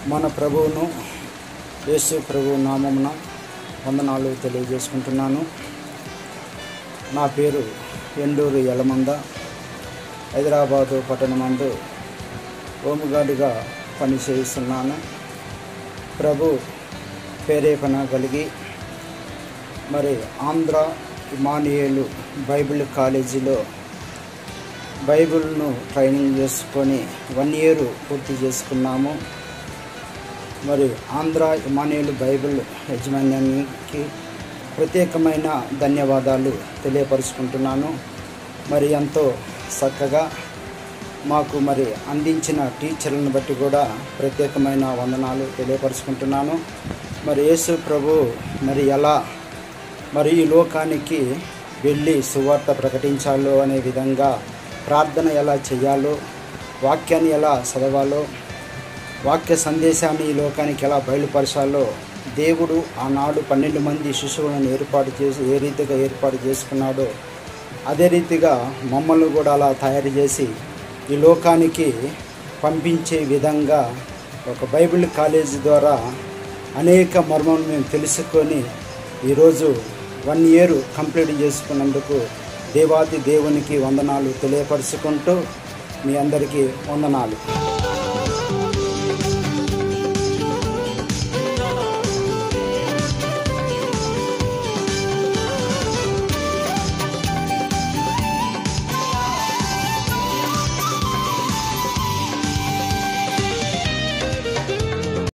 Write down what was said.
మన ప్రభువును యేసు ప్రభు నామమున వందనాలు తెలియజేసుకుంటున్నాను. నా పేరు ఎండూరు యలమంద. హైదరాబాదు పట్టణమందు హోంగార్డుగా పనిచేస్తున్నాను. ప్రభు ప్రేరేపణ కలిగి మరి ఆంధ్ర ఇమానియేలు బైబిల్ కాలేజీలో బైబిల్ను ట్రైనింగ్ చేసుకొని 1 year పూర్తి చేసుకున్నాము. మరి ఆంధ్ర ఇమానియేలు బైబిల్ యజమాన్యానికి ప్రత్యేకమైన ధన్యవాదాలు తెలియపరుచుకుంటున్నాను. మరి ఎంతో చక్కగా మాకు మరి అందించిన టీచర్లను బట్టి కూడా ప్రత్యేకమైన వందనాలు తెలియపరుచుకుంటున్నాను. మరి యేసు ప్రభు మరి ఎలా మరి ఈ లోకానికి వెళ్ళి సువార్త ప్రకటించాలో అనే విధంగా ప్రార్థన ఎలా చేయాలో, వాక్యాన్ని ఎలా చదవాలో, వాక్య సందేశాన్ని ఈ లోకానికి ఎలా బయలుపరచాలో దేవుడు ఆనాడు 12 మంది శిశువులను ఏ రీతిగా ఏర్పాటు చేసుకున్నాడో అదే రీతిగా మమ్మల్ని కూడా అలా తయారు చేసి ఈ లోకానికి పంపించే విధంగా ఒక బైబిల్ కాలేజీ ద్వారా అనేక మర్మాలను మేము తెలుసుకొని ఈరోజు 1 year కంప్లీట్ చేసుకున్నందుకు దేవాది దేవునికి వందనాలు తెలియపరుచుకుంటూ మీ అందరికీ వందనాలు.